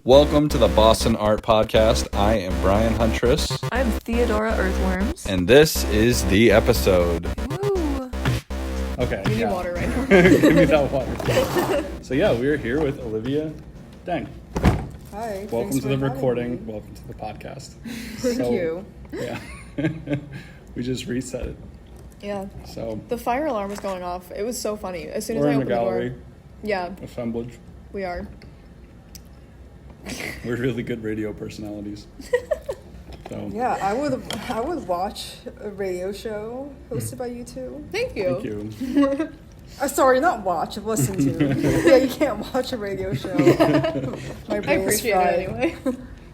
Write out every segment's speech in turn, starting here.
Welcome to the Boston Art Podcast. I am Brian Huntress. I'm Theodora Earthworms. And this is the episode. Woo! Okay. Give me water right now. Give me that water. So yeah, we are here with Olivia Deng. Hi. Welcome to the recording. Welcome to the podcast. Thank you. Yeah. We just reset it. Yeah. So The fire alarm was going off. It was so funny. As soon as we're I in the opened the gallery. door. Yeah, Assemblage. we are. We're really good radio personalities. So Yeah, I would watch a radio show hosted by you two. Thank you. thank you. Sorry, not watch, listen to. Yeah, you can't watch a radio show. My I brain is appreciate fried. it anyway.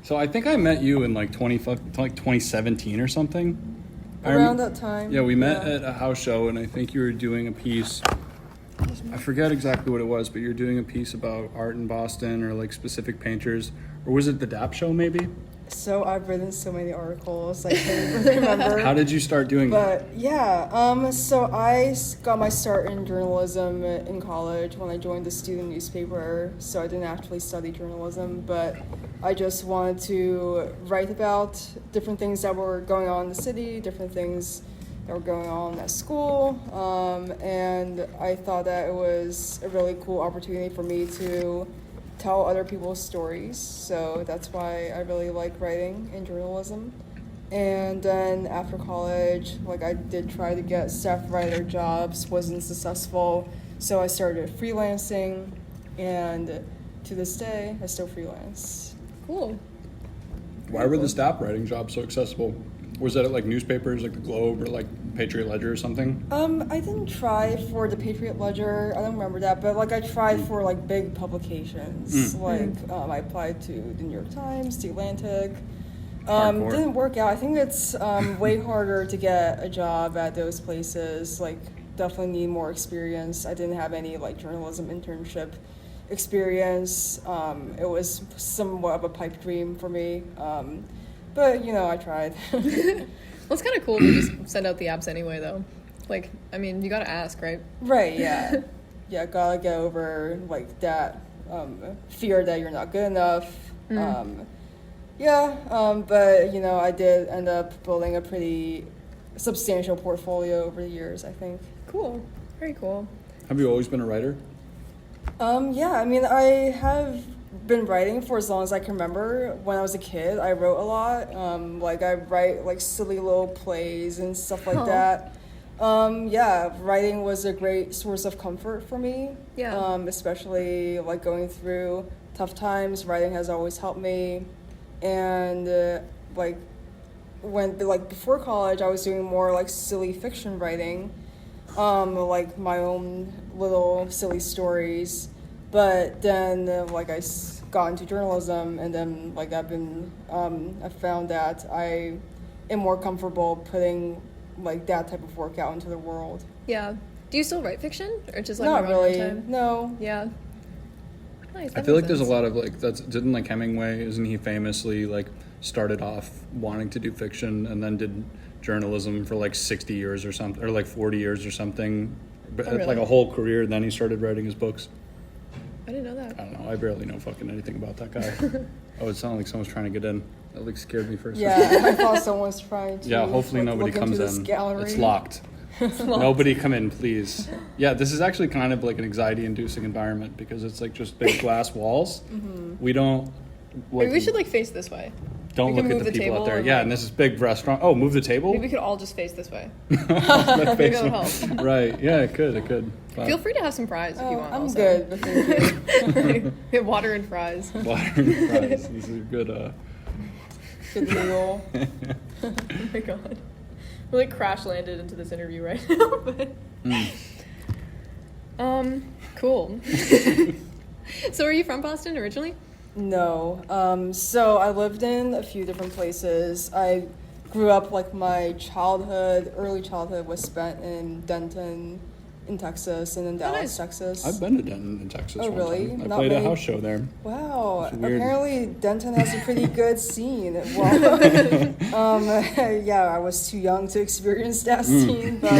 So I think I met you in like 2017 or something. Around that time. Yeah, we met at a house show, and I think you were doing a piece. I forget exactly what it was, but you're doing a piece about art in Boston or like specific painters, or was it the DAP show maybe? So I've written so many articles, I can't even remember. How did you start doing that? But yeah, so I got my start in journalism in college when I joined the student newspaper. So I didn't actually study journalism, but I just wanted to write about different things that were going on in the city, different things that were going on at school, and I thought that it was a really cool opportunity for me to tell other people's stories. So that's why I really like writing in journalism. And then after college, like I did try to get staff writer jobs, wasn't successful, so I started freelancing, and to this day I still freelance. Cool. Why were the staff writing jobs so accessible? Was that at like newspapers like the Globe or like Patriot Ledger or something? I didn't try for the Patriot Ledger, I don't remember that, but like I tried for like big publications. I applied to the New York Times, the Atlantic. Hardcore. Didn't work out. I think it's way harder to get a job at those places. Like, definitely need more experience. I didn't have any like journalism internship experience. It was somewhat of a pipe dream for me. But, you know, I tried. Well, it's kind of cool to just send out the apps anyway, though. Like, I mean, you gotta ask, right? Right, yeah. Yeah, gotta get over, like, that fear that you're not good enough. But, you know, I did end up building a pretty substantial portfolio over the years, I think. Cool. Very cool. Have you always been a writer? Yeah, I mean, I have been writing for as long as I can remember. When I was a kid, I wrote a lot. Like, I write, like, silly little plays and stuff like that. Writing was a great source of comfort for me. Yeah. Especially, like, going through tough times. Writing has always helped me. And, before college, I was doing more, like, silly fiction writing. Like, my own little silly stories. But then, I got into journalism, and then, I found that I am more comfortable putting, that type of work out into the world. Yeah. Do you still write fiction? Or just, Not around your really, time? no. Yeah. Nice. I feel like there's a lot of didn't like Hemingway, isn't he famously like started off wanting to do fiction and then did journalism for like 60 years or something, or like 40 years or something, but Oh, really? like a whole career, and then he started writing his books. I didn't know that. I don't know, I barely know fucking anything about that guy. Oh, it sounded like someone's trying to get in. That like scared me for a second. Yeah, I thought someone's trying to Yeah, hopefully nobody look comes into this in. gallery. It's locked. Nobody come in, please. Yeah, this is actually kind of like an anxiety-inducing environment because it's like just big glass walls. Mm-hmm. We don't. Maybe we should face this way. Don't we look can at move the the people out table there. and, Yeah, and this is big restaurant. Oh, move the table. Maybe we could all just face this way. That Maybe face that would one. help. Right. Yeah, it could. But Feel free to have some fries if you want. I'm also. good, but thank you. Get water and fries. Water and fries. This is a good. Good meal. Oh my god. We like crash landed into this interview right now, but cool. So are you from Boston originally? No. So I lived in a few different places. I grew up, my early childhood was spent in Denton, in Texas, and in Dallas, nice. Texas. I've been to Denton in Texas. Oh, one really? time. I Not played a many- house show there. Wow. It's weird. Apparently Denton has a pretty good scene. Well, yeah, I was too young to experience that scene, but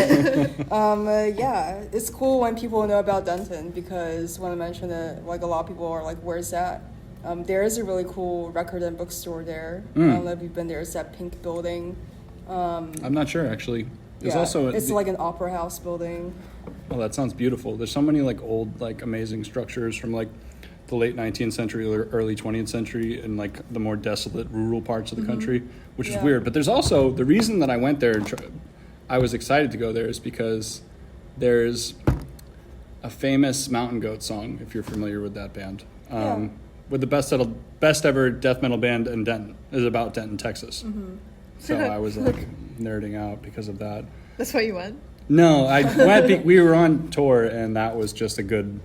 yeah, it's cool when people know about Denton because when I mention it, a lot of people are like, "Where's that?" There is a really cool record and bookstore there. I Mm. don't know if you've been there. It's that pink building. I'm not sure actually. There's also it's like an opera house building. Oh, that sounds beautiful. There's so many like old, like amazing structures from like the late 19th century or early 20th century in like the more desolate rural parts of the country, which is Yeah. weird. But there's also the reason that I went there and I was excited to go there is because there's a famous Mountain Goat song, if you're familiar with that band, Yeah. with the best ever death metal band in Denton, is about Denton, Texas. So I was like nerding out because of that. That's why you went? No, I went. We were on tour, and that was just a good.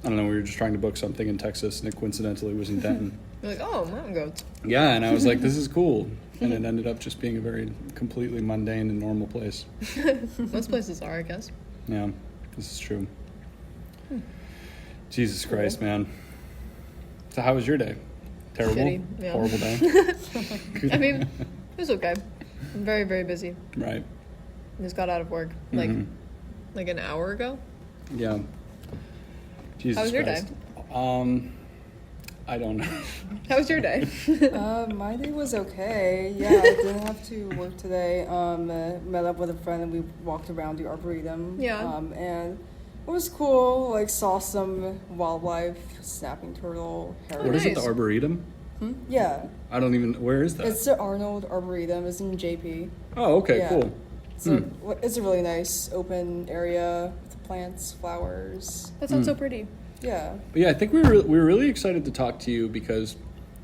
I don't know. We were just trying to book something in Texas, and it coincidentally was in Denton. You're like, oh, mountain goats. Yeah, and I was like, "This is cool," and it ended up just being a very completely mundane and normal place. Most places are, I guess. Yeah, this is true. Jesus Christ, man. So, how was your day? Terrible, Shitty, yeah. horrible day. I mean, it was okay. I'm very, very busy. Right. Just got out of work like an hour ago. Yeah. Jesus How was your Christ. I don't know. How was your day? My day was okay. Yeah, I didn't have to work today. Met up with a friend and we walked around the Arboretum. Yeah. And it was cool. Like saw some wildlife, snapping turtle, What is it? The nice. Arboretum? Yeah, I don't even. Where is that? it's the Arnold Arboretum. It's in JP. Oh, okay, Yeah. cool. So it's a really nice open area with plants, flowers. That sounds so pretty. Yeah. But yeah, I think we were really excited to talk to you because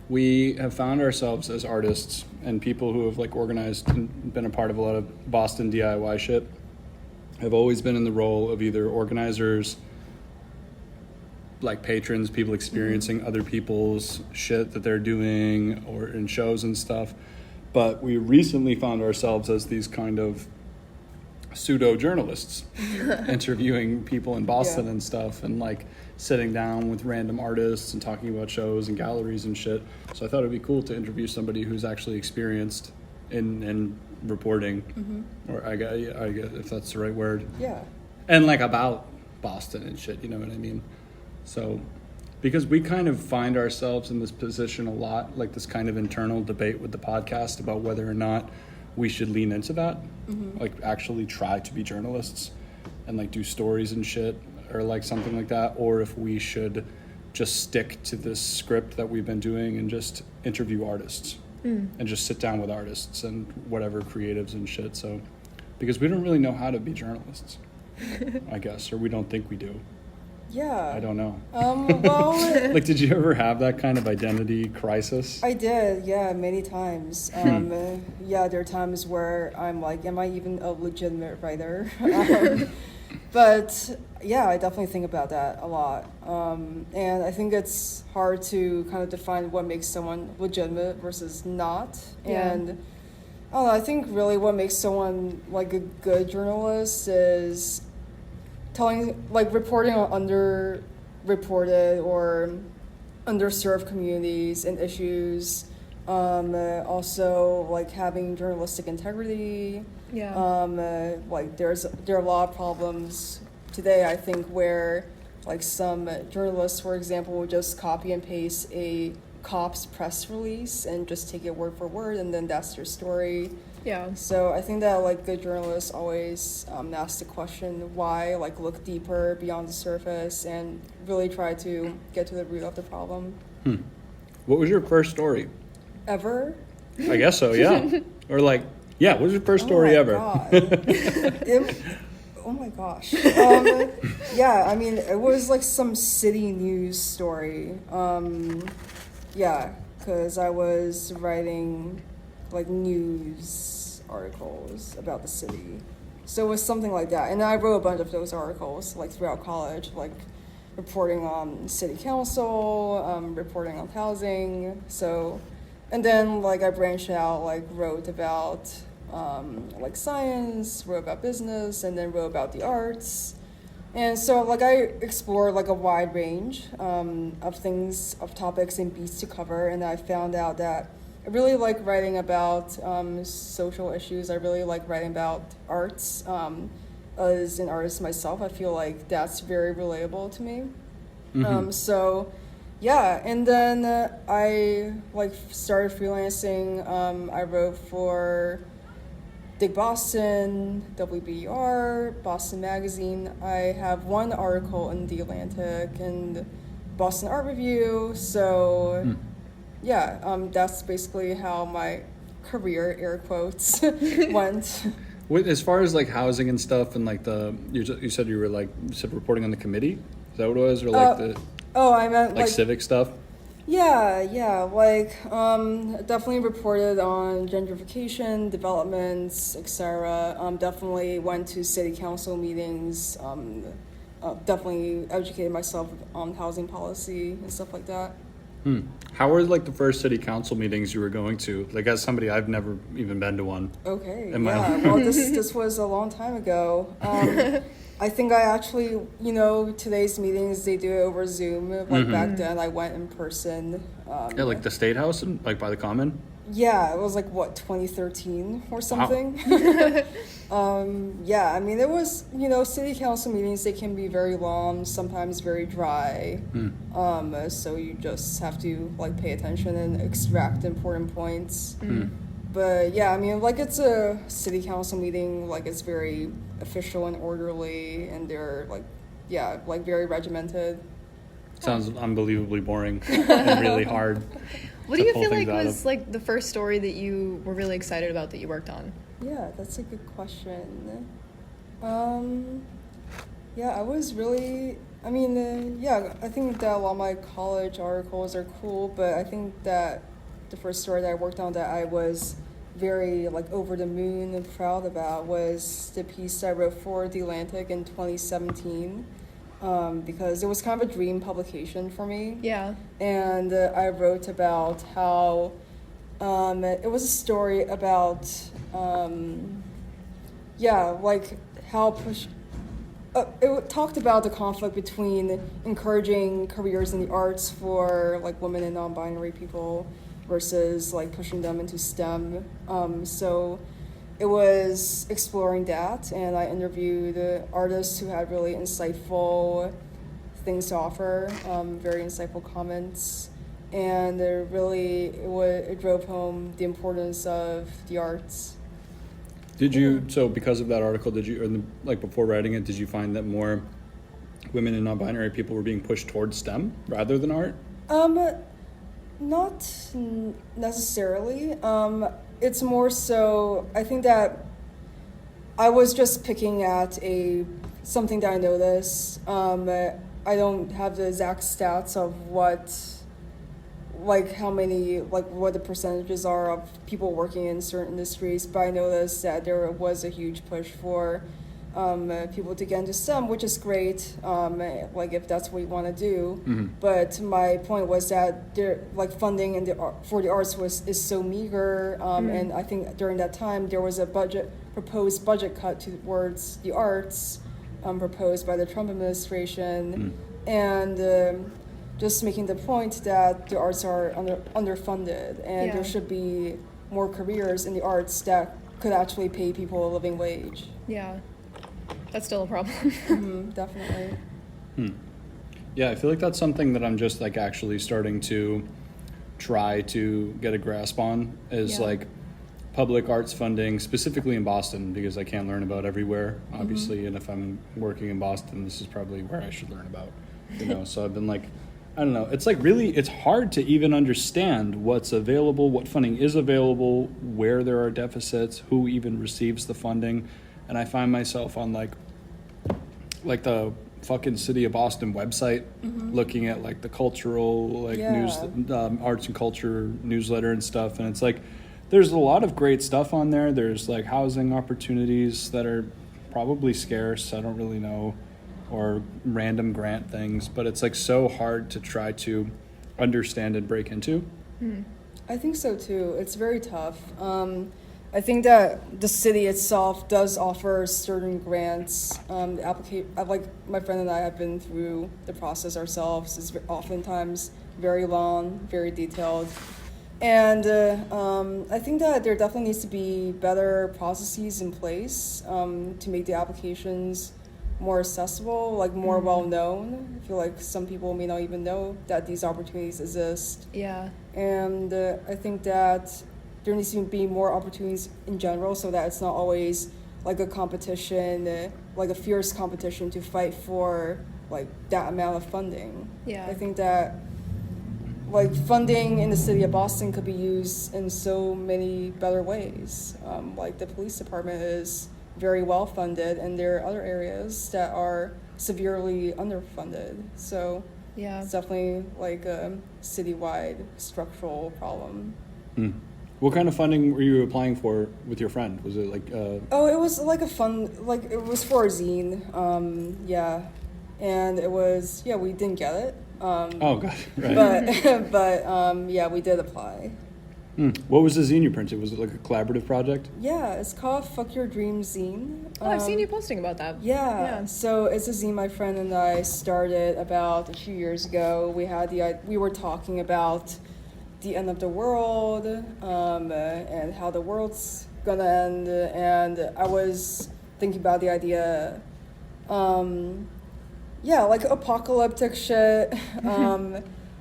we have found ourselves as artists and people who have like organized and been a part of a lot of Boston DIY shit have always been in the role of either organizers, like patrons, people experiencing other people's shit that they're doing or in shows and stuff. But we recently found ourselves as these kind of pseudo journalists interviewing people in Boston Yeah. and stuff and like sitting down with random artists and talking about shows and galleries and shit. So I thought it'd be cool to interview somebody who's actually experienced in reporting, or I guess if that's the right word, Yeah. and like about Boston and shit, you know what I mean? So, because we kind of find ourselves in this position a lot, like this kind of internal debate with the podcast about whether or not we should lean into that, like actually try to be journalists and like do stories and shit or like something like that, or if we should just stick to this script that we've been doing and just interview artists and just sit down with artists and whatever creatives and shit. So, because we don't really know how to be journalists, I guess, or we don't think we do. Yeah. I don't know. Well, Like, did you ever have that kind of identity crisis? I did, yeah, many times. Yeah, there are times where I'm like, am I even a legitimate writer? But yeah, I definitely think about that a lot. And I think it's hard to kind of define what makes someone legitimate versus not. Yeah. And I don't know, I think really what makes someone like a good journalist is reporting on underreported or underserved communities and issues. Also, like having journalistic integrity. Yeah. Like there are a lot of problems today, I think, where like some journalists, for example, will just copy and paste a cop's press release and just take it word for word, and then that's their story. Yeah. So I think that like good journalists always ask the question why, like look deeper beyond the surface and really try to get to the root of the problem. What was your first story? Ever? I guess so, yeah. Or like, yeah, what was your first story ever? Oh my gosh. Yeah, I mean, it was like some city news story. Yeah, because I was writing like news articles about the city. So it was something like that. And I wrote a bunch of those articles like throughout college, like reporting on city council, reporting on housing. So, and then like I branched out, like wrote about like science, wrote about business, and then wrote about the arts. And so like I explored like a wide range of things, of topics and beats to cover, and I found out that I really like writing about social issues. I really like writing about arts. As an artist myself, I feel like that's very relatable to me. So yeah, and then I like started freelancing. I wrote for Dig Boston, WBER, Boston Magazine. I have one article in The Atlantic and Boston Art Review. So, yeah, that's basically how my career, air quotes, went. As far as like housing and stuff, and like you said you were like reporting on the committee. Is that what it was, or like I meant like civic stuff? Yeah, like definitely reported on gentrification, developments, etc. Definitely went to city council meetings. Definitely educated myself on housing policy and stuff like that. How were like the first city council meetings you were going to? Like, as somebody, I've never even been to one. Okay, well, this was a long time ago. I think I actually, today's meetings, they do it over Zoom. Like back then, I went in person. Yeah, like the State House and like by the Common? Yeah, it was like, 2013 or something? Wow. Yeah, I mean, it was, city council meetings, they can be very long, sometimes very dry. So you just have to, like, pay attention and extract important points. But, yeah, I mean, like, it's a city council meeting, like, it's very official and orderly, and they're, like, very regimented. Sounds unbelievably boring and really hard. What do you feel like was like the first story that you were really excited about that you worked on? Yeah, that's a good question. Yeah, I was really, I think that a lot of my college articles are cool, but I think that the first story that I worked on that I was very like over the moon and proud about was the piece I wrote for The Atlantic in 2017. Because it was kind of a dream publication for me. Yeah. And I wrote about how it was a story about, it talked about the conflict between encouraging careers in the arts for like women and non-binary people versus like pushing them into STEM. So it was exploring that, and I interviewed artists who had really insightful things to offer, very insightful comments, and it drove home the importance of the arts. So because of that article, before writing it, did you find that more women and non-binary people were being pushed towards STEM rather than art? Not necessarily. It's more so, I think that I was just picking at something that I noticed. I don't have the exact stats of what the percentages are of people working in certain industries, but I noticed that there was a huge push for people to get into STEM, which is great, if that's what you want to do. But my point was that funding for the arts is so meager, and I think during that time there was a proposed budget cut towards the arts, proposed by the Trump administration, and just making the point that the arts are underfunded, and there should be more careers in the arts that could actually pay people a living wage. Yeah. That's still a problem. Definitely. Yeah, I feel like that's something that I'm just like actually starting to try to get a grasp on is like public arts funding, specifically in Boston, because I can't learn about everywhere, obviously. And if I'm working in Boston, this is probably where I should learn about, So I've been like, I don't know. It's like really, it's hard to even understand what's available, what funding is available, where there are deficits, who even receives the funding. And I find myself on like the fucking City of Boston website, looking at like the cultural news, arts and culture newsletter and stuff. And it's like, there's a lot of great stuff on there. There's like housing opportunities that are probably scarce. I don't really know, or random grant things, but it's like so hard to try to understand and break into. I think so too. It's very tough. I think that the city itself does offer certain grants. Like my friend and I have been through the process ourselves. It's oftentimes very long, very detailed. And I think that there definitely needs to be better processes in place to make the applications more accessible, like more well known. I feel like some people may not even know that these opportunities exist. Yeah. And I think that there needs to be more opportunities in general, so that it's not always like a competition, like a fierce competition to fight for like that amount of funding. Yeah. I think that like funding in the city of Boston could be used in so many better ways. Like the police department is very well funded, and there are other areas that are severely underfunded. So Yeah. it's definitely like a citywide structural problem. What kind of funding were you applying for with your friend? Was it like Oh, it was like a fun, like it was for a zine. Yeah, and it was, yeah, we didn't get it. oh gosh, right. But yeah, we did apply. What was the zine you printed? Was it like a collaborative project? Yeah, it's called Fuck Your Dreams Zine. Oh, I've seen you posting about that. Yeah. So it's a zine my friend and I started about a few years ago. We were talking about the end of the world, and how the world's gonna end, and I was thinking about the idea, yeah, like apocalyptic shit.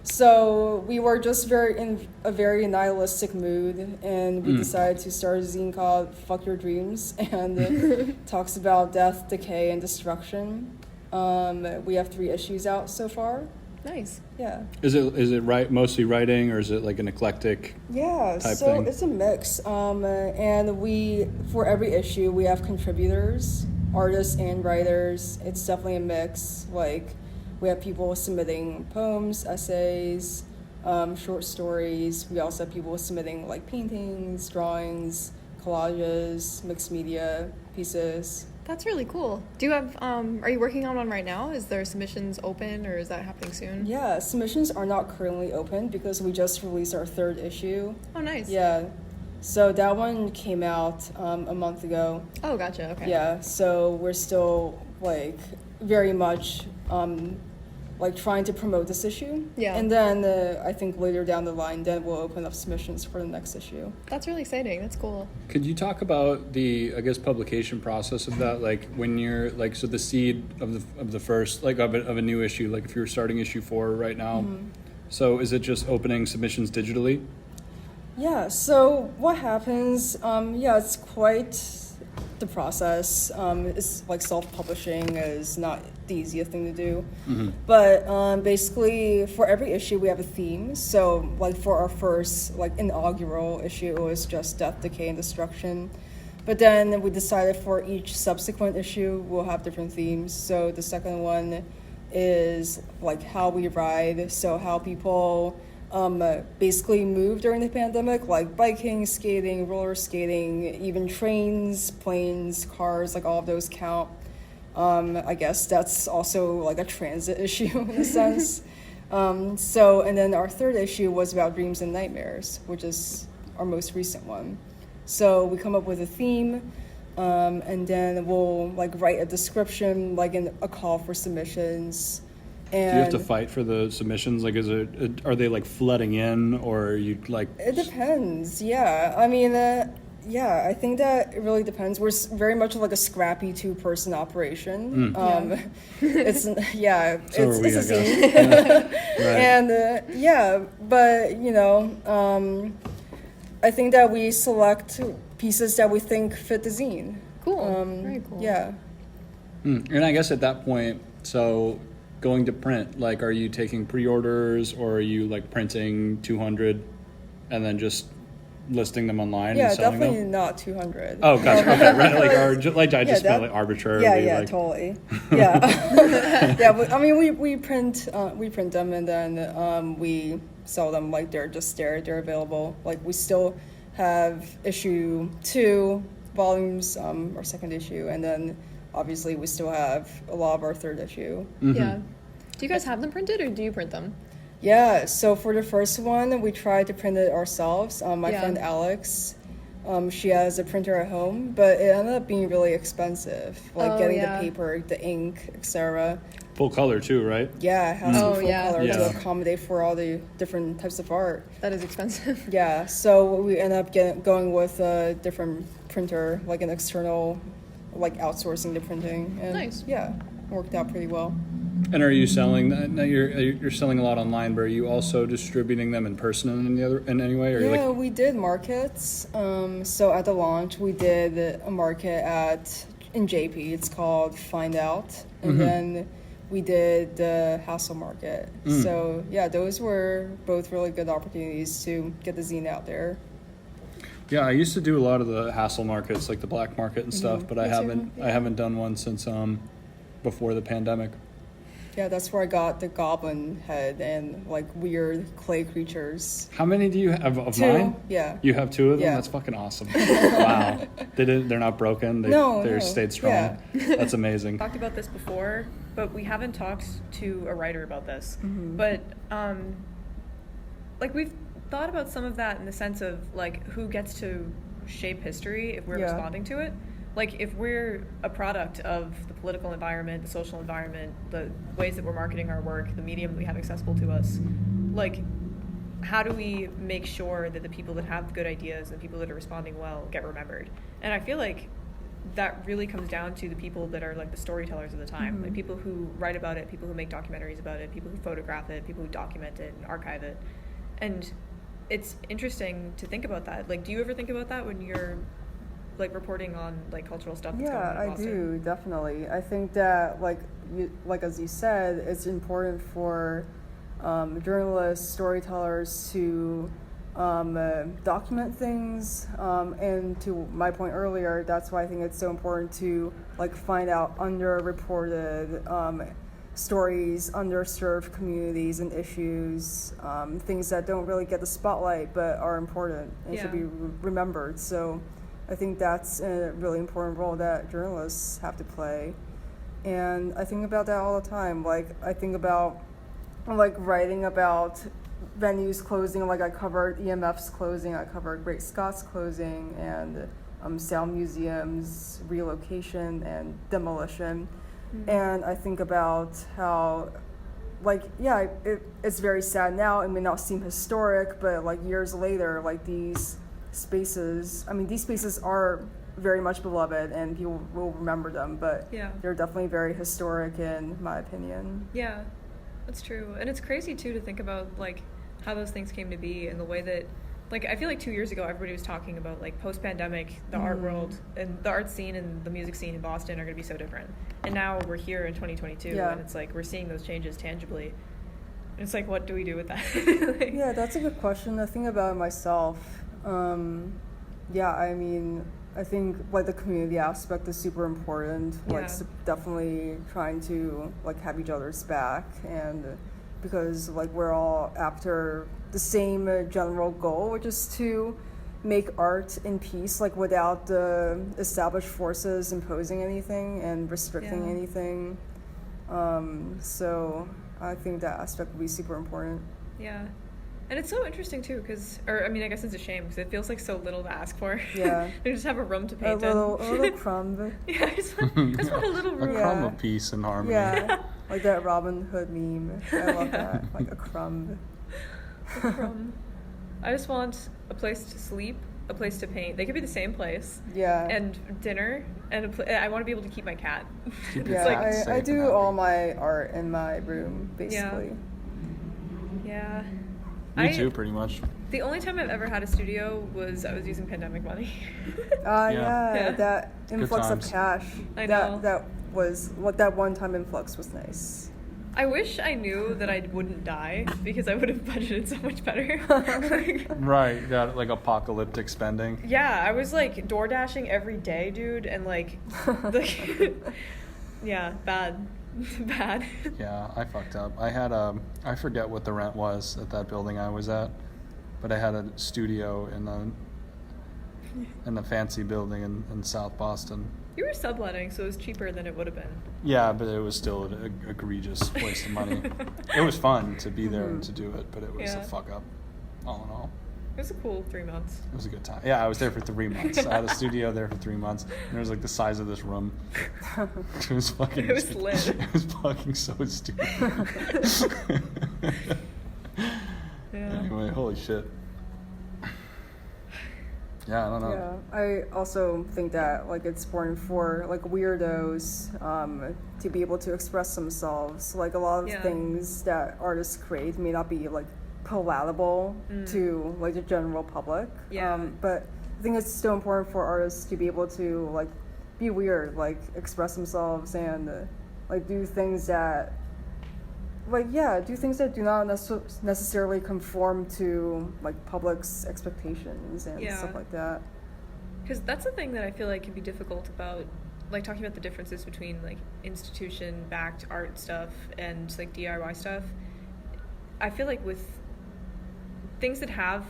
So we were just in a very nihilistic mood, and we decided to start a zine called Fuck Your Dreams, and it talks about death, decay, and destruction. We have 3 issues out so far. Nice. Yeah. Is it mostly writing, or is it like an eclectic? Yeah, type so thing? it's a mix. And for every issue, we have contributors, artists and writers. It's definitely a mix. Like, we have people submitting poems, essays, short stories. We also have people submitting like paintings, drawings, collages, mixed media pieces. That's really cool. Do you have, are you working on one right now? Is there submissions open, or is that happening soon? Yeah, submissions are not currently open because we just released our 3rd issue. Oh, nice. Yeah, so that one came out a month ago. Oh, gotcha. Okay. Yeah, so we're still like very much like trying to promote this issue. Yeah. And then I think later down the line, then we'll open up submissions for the next issue. That's really exciting. That's cool. Could you talk about the, I guess, publication process of that? Like when you're like, so the seed of the first, like of a new issue, like if you're starting issue 4 right now, so is it just opening submissions digitally? Yeah, so what happens, yeah, it's quite the process. It's like self-publishing is not the easiest thing to do. But basically for every issue we have a theme. So like for our first like inaugural issue, it was just death, decay, and destruction. But then we decided for each subsequent issue we'll have different themes. So the second one is like how we ride, so how people basically move during the pandemic, like biking, skating, roller skating, even trains, planes, cars, like all of those count. I guess that's also like a transit issue in a sense. So, and then our 3rd issue was about dreams and nightmares, which is our most recent one. So we come up with a theme, and then we'll like write a description, like a call for submissions. And Do you have to fight for the submissions? Like, are they like flooding in, or are you like? It depends. Yeah, I mean, yeah, I think that it really depends. We're very much like a scrappy 2-person operation. It's yeah, So are we, it's a I scene. guess. Right. And yeah, but you know, I think that we select pieces that we think fit the zine. Cool. Very cool. Yeah. And I guess at that point, so going to print, like, are you taking pre-orders, or are you like printing 200 and then just listing them online Yeah, and selling definitely them? not 200. Oh, gotcha. Okay, right. Like, or just, like I just Yeah, spelled it arbitrarily. Yeah, like, totally. Yeah, yeah. But, I mean, we print them, and then we sell them like they're just there. They're available. Like we still have issue 2 volumes, our 2nd issue, and then obviously we still have a lot of our 3rd issue. Yeah. Do you guys have them printed, or do you print them? Yeah. So for the first one, we tried to print it ourselves. My friend Alex. She has a printer at home, but it ended up being really expensive, like getting the paper, the ink, etc. full color too, right? Yeah, it has to be full color Yeah. to accommodate for all the different types of art. That is expensive. Yeah, so we end up going with a different printer, like an external, like outsourcing the printing. And Nice. Yeah. worked out pretty well. And are you selling? Now you're selling a lot online, but are you also distributing them in person in any way? Or Yeah, we did markets. So at the launch, we did a market in JP. It's called Find Out, and then we did the Hassle Market. So yeah, those were both really good opportunities to get the zine out there. Yeah, I used to do a lot of the Hassle markets, like the black market and stuff, but I haven't done one since before the pandemic. Yeah, that's where I got the goblin head and like weird clay creatures. How many do you have of 2, mine? yeah. You have 2 of them? Yeah. That's fucking awesome. Wow. They're not broken? They're stayed strong? Yeah. That's amazing. Talked about this before, but we haven't talked to a writer about this. But, like, we've thought about some of that in the sense of, like, who gets to shape history if we're responding to it. Like, if we're a product of the political environment, the social environment, the ways that we're marketing our work, the medium we have accessible to us, like, how do we make sure that the people that have good ideas and the people that are responding well get remembered? And I feel like that really comes down to the people that are, like, the storytellers of the time. Like, people who write about it, people who make documentaries about it, people who photograph it, people who document it and archive it. And it's interesting to think about that. Like, do you ever think about that when you're like reporting on like cultural stuff that's going on in Boston? Yeah, I do, definitely. I think that like as you said, it's important for journalists, storytellers to document things, and to my point earlier, that's why I think it's so important to like find out underreported stories, underserved communities and issues, things that don't really get the spotlight but are important and should be remembered. So I think that's a really important role that journalists have to play. And I think about that all the time. Like, I think about, like, writing about venues closing. Like, I covered EMF's closing, I covered Great Scott's closing, and sound museums, relocation, and demolition. And I think about how, like, yeah, it's very sad now. It may not seem historic, but, like, years later, like, these spaces are very much beloved and people will remember them, but they're definitely very historic in my opinion. Yeah, that's true. And it's crazy too to think about like how those things came to be and the way that, like, I feel like 2 years ago everybody was talking about like post-pandemic the art world and the art scene and the music scene in Boston are going to be so different, and now we're here in 2022 and it's like we're seeing those changes tangibly. It's like, what do we do with that? Like, yeah, that's a good question. I think about it myself. I mean, I think like the community aspect is super important. Like definitely trying to like have each other's back, and because like we're all after the same general goal, which is to make art in peace, like without the established forces imposing anything and restricting anything. So I think that aspect would be super important. Yeah. And it's so interesting too, I guess it's a shame because it feels like so little to ask for. Yeah. They just have a room to paint a little crumb. Yeah, I just want a little room. A crumb of peace and harmony. Yeah, like that Robin Hood meme. I love that. Like a crumb. A crumb. I just want a place to sleep, a place to paint. They could be the same place. Yeah. And dinner, and I want to be able to keep my cat. Yeah, I do all my art in my room, basically. Yeah. Me too, pretty much. The only time I've ever had a studio was I was using pandemic money. That influx of cash. I know. That was what that one-time influx was nice. I wish I knew that I wouldn't die because I would have budgeted so much better. Right, yeah, like apocalyptic spending. Yeah, I was like door dashing every day, dude, and like yeah, bad. Bad. Yeah, I fucked up. I had I forget what the rent was at that building I was at, but I had a studio in a fancy building in South Boston. You were subletting, so it was cheaper than it would have been. Yeah, but it was still an egregious waste of money. It was fun to be there and to do it, but it was a fuck up, all in all. It was a cool 3 months. It was a good time. Yeah, I was there for 3 months. I had a studio there for 3 months, and it was like the size of this room. It was fucking. It was lit. It was fucking so stupid. Yeah. Anyway, holy shit. Yeah, I don't know. Yeah, I also think that like it's important for like weirdos to be able to express themselves. Like a lot of things that artists create may not be like palatable to like the general public. But I think it's still important for artists to be able to like be weird, like express themselves and like do things that do not necessarily conform to like public's expectations and stuff like that. Because that's the thing that I feel like can be difficult about, like, talking about the differences between like institution-backed art stuff and like DIY stuff. I feel like with things that have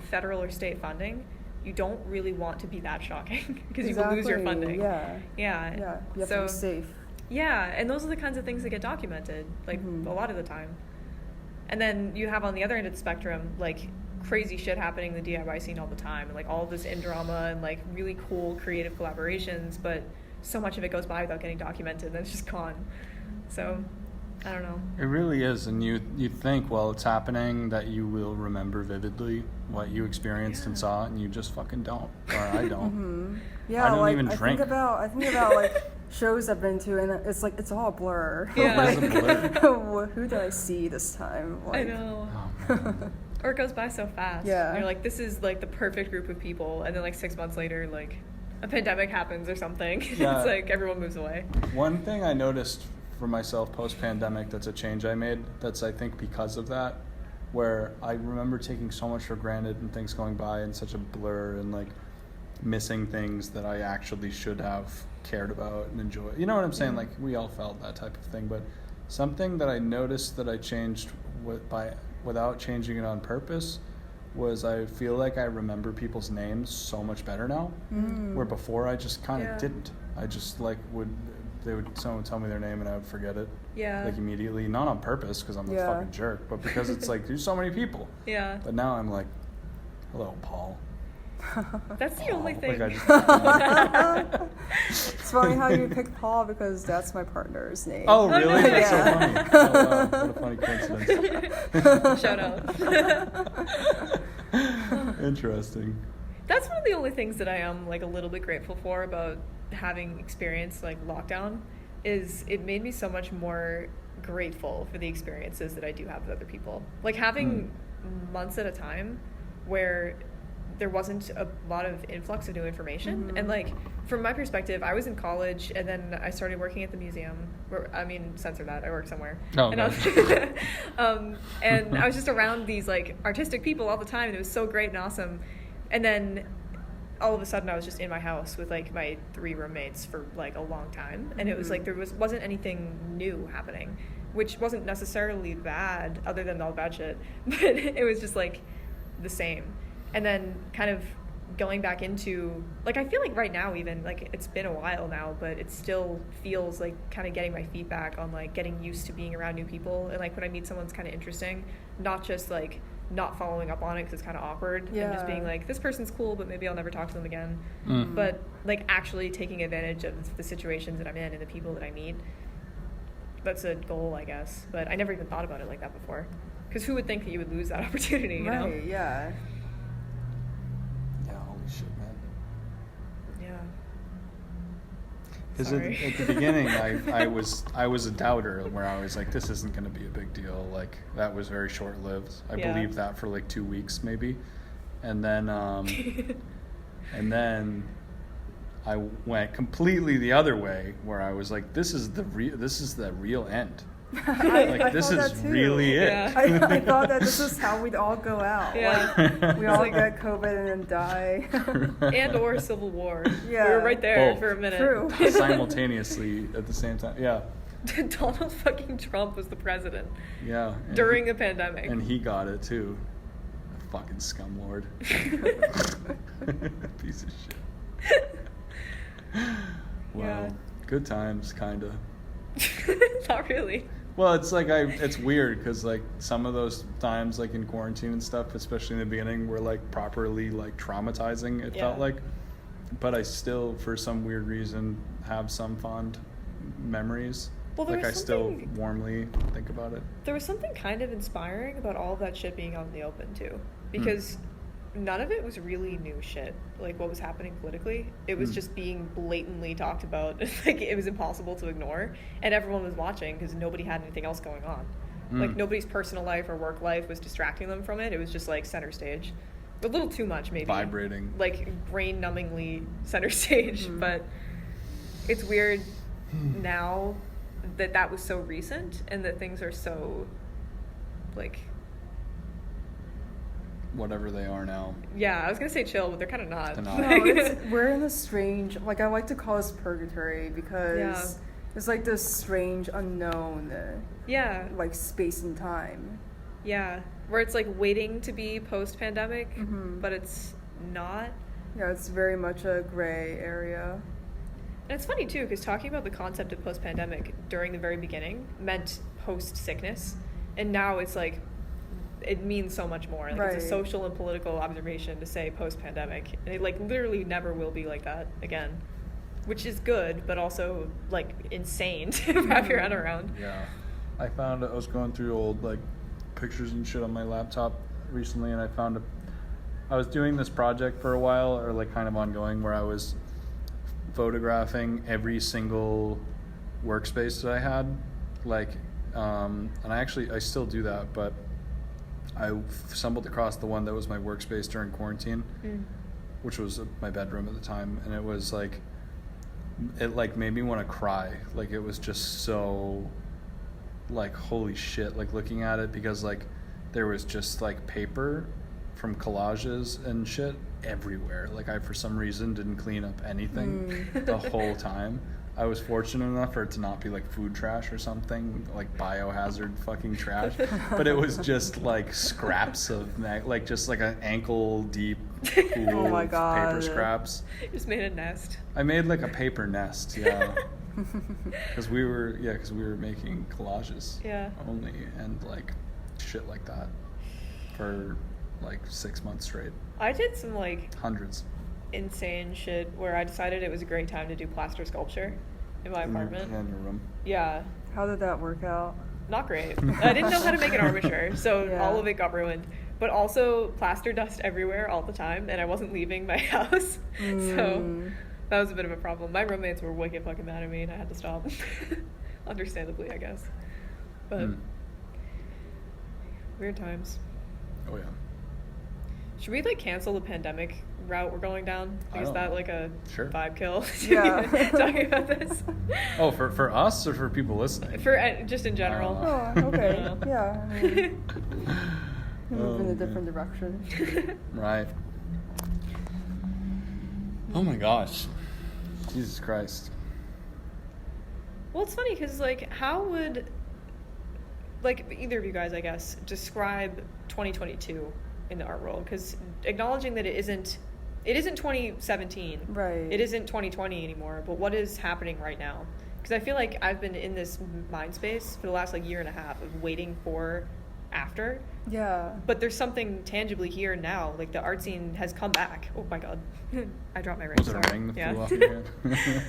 federal or state funding, you don't really want to be that shocking because you will lose your funding. Yeah. You have to be safe. Yeah, and those are the kinds of things that get documented, like, a lot of the time. And then you have on the other end of the spectrum, like, crazy shit happening in the DIY scene all the time, and, like, all this in drama and, like, really cool creative collaborations, but so much of it goes by without getting documented, and then it's just gone. So, I don't know. It really is, and you think while it's happening that you will remember vividly what you experienced and saw, and you just fucking don't, or I don't. Yeah, I don't like, even drink. I think about like shows I've been to, and it's like it's all a blur. Yeah. It is a blur. Who did I see this time? Like, I know. Oh, man. Or it goes by so fast. Yeah. And you're like, this is like the perfect group of people, and then like 6 months later, like a pandemic happens or something. Yeah. It's like everyone moves away. One thing I noticed for myself post-pandemic that's a change I made, that's I think because of that, where I remember taking so much for granted and things going by in such a blur and like missing things that I actually should have cared about and enjoyed. You know what I'm saying? Like we all felt that type of thing, but something that I noticed that I changed without changing it on purpose was I feel like I remember people's names so much better now, where before I just kind of didn't. I just like someone would tell me their name and I would forget it. Yeah. Like immediately, not on purpose because I'm a fucking jerk, but because it's like there's so many people. Yeah. But now I'm like, hello, Paul. That's the only thing. Like I It's funny how you picked Paul because that's my partner's name. oh, really? That's so Yeah. funny. Oh, wow. What a funny coincidence. Shout out. Interesting. That's one of the only things that I am like a little bit grateful for about having experienced like lockdown is it made me so much more grateful for the experiences that I do have with other people. Like having months at a time where there wasn't a lot of influx of new information. And like from my perspective, I was in college and then I started working at the museum censor that, I work somewhere. Oh, and, and I was just around these like artistic people all the time and it was so great and awesome. And then all of a sudden I was just in my house with like my 3 roommates for like a long time. And it was like, wasn't anything new happening, which wasn't necessarily bad other than all bad shit, but it was just like the same. And then kind of going back into, like, I feel like right now even, like, it's been a while now, but it still feels like kind of getting my feet back on, like, getting used to being around new people. And, like, when I meet someone's kind of interesting, not just, like, not following up on it because it's kind of awkward. And just being like, this person's cool, but maybe I'll never talk to them again. But, like, actually taking advantage of the situations that I'm in and the people that I meet. That's a goal, I guess. But I never even thought about it like that before. Because who would think that you would lose that opportunity, you know? Right, yeah. Holy shit, man. Yeah. Because at the beginning, I was a doubter where I was like, this isn't going to be a big deal. Like, that was very short-lived. I believed that for like 2 weeks maybe. And then I went completely the other way where I was like, this is the real end. Like, this is really it. Yeah. I thought that this is how we'd all go out. Yeah. Like, we all get COVID and then die. And or Civil War. Yeah. We were right there Both. for a minute. True. Simultaneously at the same time. Yeah. Donald fucking Trump was the president Yeah. And during a pandemic. And he got it too. Fucking scumlord. Piece of shit. Wow. Yeah. Good times, kinda. Not really. Well, it's like it's weird because like some of those times, like in quarantine and stuff, especially in the beginning, were like properly like traumatizing. It felt like, but I still, for some weird reason, have some fond memories. Well, there like I was still something- warmly think about it. There was something kind of inspiring about all of that shit being out in the open too, because none of it was really new shit, like what was happening politically. It was just being blatantly talked about. Like, it was impossible to ignore, and everyone was watching because nobody had anything else going on. Like, nobody's personal life or work life was distracting them from it. It was just like center stage, a little too much, maybe Vibrating, like brain-numbingly center stage. But it's weird now that was so recent, and that things are so, like, whatever they are now. yeah, I was gonna say chill, but they're kind of not. They're not. No, we're in a strange, like, I like to call this purgatory because Yeah. it's like this strange unknown, Yeah, like space and time. yeah, where it's like waiting to be post-pandemic, Mhm. but it's not. Yeah, it's very much a gray area. And it's funny too, because talking about the concept of post-pandemic during the very beginning meant post-sickness, and now it's like, it means so much more. Like, it's a Right. social and political observation to say post-pandemic, and it like literally never will be like that again, which is good, but also like insane to wrap your head around. Yeah. I was going through old like pictures and shit on my laptop recently, and I was doing this project for a while, or like kind of ongoing, where I was photographing every single workspace that I had, like, and I still do that, but I stumbled across the one that was my workspace during quarantine, which was my bedroom at the time, and it was like, it like made me want to cry. Like, it was just so, like, holy shit, like looking at it, because like there was just like paper from collages and shit everywhere. Like, I for some reason didn't clean up anything the whole time. I was fortunate enough for it to not be like food trash or something, like biohazard fucking trash, but it was just like scraps of like just like an ankle deep pool Oh my of God. paper scraps. Just made a nest. I made like a paper nest, yeah. Because we were making collages Yeah. only, and like shit like that for like 6 months straight. I did some like Hundreds. insane shit where I decided it was a great time to do plaster sculpture in my apartment. In your room. Yeah, How did that work out? not great. I didn't know how to make an armature, so Yeah. all of it got ruined. But also plaster dust everywhere all the time, and I wasn't leaving my house, so that was a bit of a problem. My roommates were wicked fucking mad at me, and I had to stop. Understandably, I guess. But weird times. Oh yeah. Should we like cancel the pandemic route we're going down? I Is don't that know. like a Sure. vibe kill? Yeah. Talking about this Oh, for us or for people listening? for just in general. Oh, okay. Yeah. Yeah. I mean, move in Oh, a different direction. Right. Oh my gosh. Jesus Christ. Well, it's funny because like, how would like either of you guys, I guess, describe 2022 in the art world? Because acknowledging that it isn't 2017, Right. It isn't 2020 anymore. But what is happening right now? Because I feel like I've been in this mind space for the last like year and a half of waiting for after. Yeah. But there's something tangibly here now. Like, the art scene has come back. Oh my god, I dropped my ring. Was it a Sorry. ring that Yeah. flew off your hand?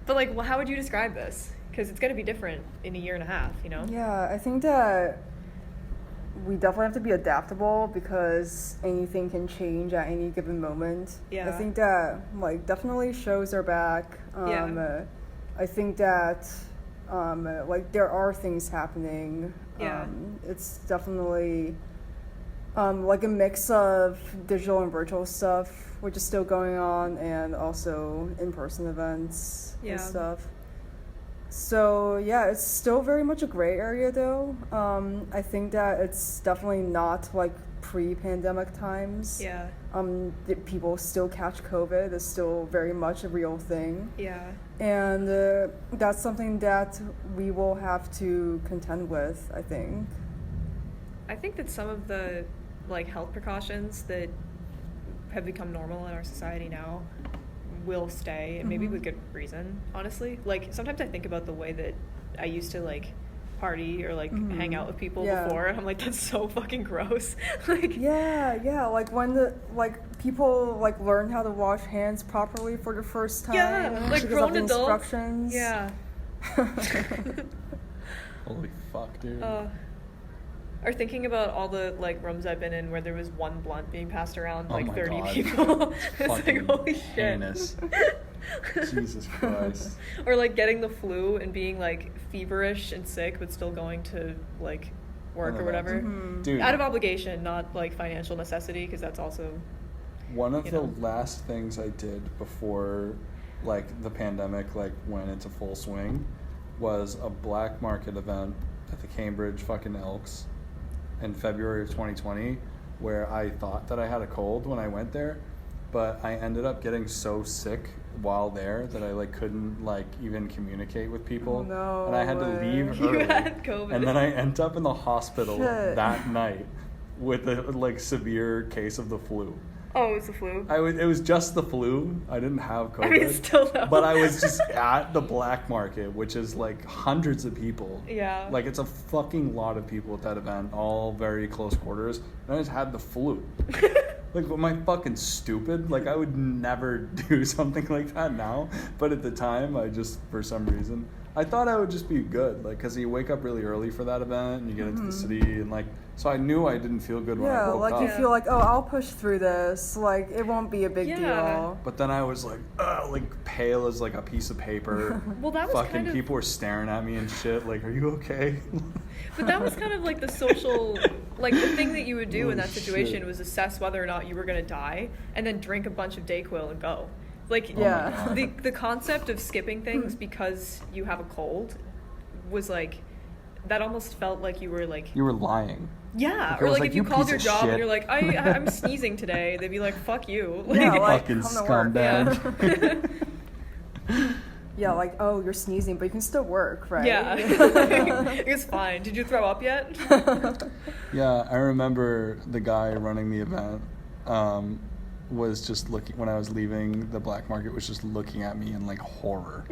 But like, well, how would you describe this? Because it's going to be different in a year and a half, you know? Yeah, I think that we definitely have to be adaptable because anything can change at any given moment. Yeah. I think that, like, definitely shows are back. Yeah. I think that, like, there are things happening. Yeah. It's definitely, like, a mix of digital and virtual stuff, which is still going on, and also in-person events Yeah. and stuff. So yeah, it's still very much a gray area though. I think that it's definitely not like pre-pandemic times. Yeah. That people still catch COVID. It's still very much a real thing. Yeah. And that's something that we will have to contend with, I think. I think that some of the like health precautions that have become normal in our society now will stay, and maybe with good reason, honestly. Like, sometimes I think about the way that I used to like party or like hang out with people Yeah. before, and I'm like, that's so fucking gross. Like, Yeah, like when the people like learn how to wash hands properly for the first time. Yeah, like because grown of the adults. instructions. Yeah. Holy fuck, dude. Or thinking about all the like rooms I've been in where there was one blunt being passed around, Oh like my 30 God. people. It's Fucking like, holy shit. heinous. Jesus Christ. Or like getting the flu and being like feverish and sick, but still going to like work or whatever. Dude, Out of obligation, not like financial necessity, because that's also. one of you the know. last things I did before like the pandemic like went into full swing was a black market event at the Cambridge fucking Elks in February of 2020, where I thought that I had a cold when I went there, but I ended up getting so sick while there that I like couldn't like even communicate with people. Oh, no and I had to way. leave You early. had COVID. And then I ended up in the hospital Shit. that night with a like severe case of the flu. Oh, it's the flu. It was just the flu. I didn't have COVID. I mean, still though. But I was just at the black market, which is like hundreds of people. Yeah. Like it's a fucking lot of people at that event, all very close quarters. And I just had the flu. Like, am I fucking stupid? Like, I would never do something like that now. But at the time, I just, for some reason, I thought I would just be good. Like, because you wake up really early for that event and you get into the city. And, like, so I knew I didn't feel good when I Yeah, woke like up. you feel like, oh, I'll push through this. Like, it won't be a big Yeah. deal. But then I was like pale as like a piece of paper. Well, that was fucking kind of- people were staring at me and shit. Like, are you okay? But that was kind of like the social, like the thing that you would do in that Holy situation shit. was assess whether or not you were going to die and then drink a bunch of Dayquil and go. Like, Yeah. the concept of skipping things because you have a cold was like, that almost felt like you were like, You were lying. yeah. Like, I Or was like like, if you "You called piece your of job shit." and you're like, I'm sneezing today, they'd be like, fuck you. Like, Yeah, like, Fucking come to work. scumbag. Yeah, like, oh, you're sneezing, but you can still work, right? yeah. It's fine. Did you throw up yet? Yeah, I remember the guy running the event was just looking, when I was leaving the black market, was just looking at me in like horror.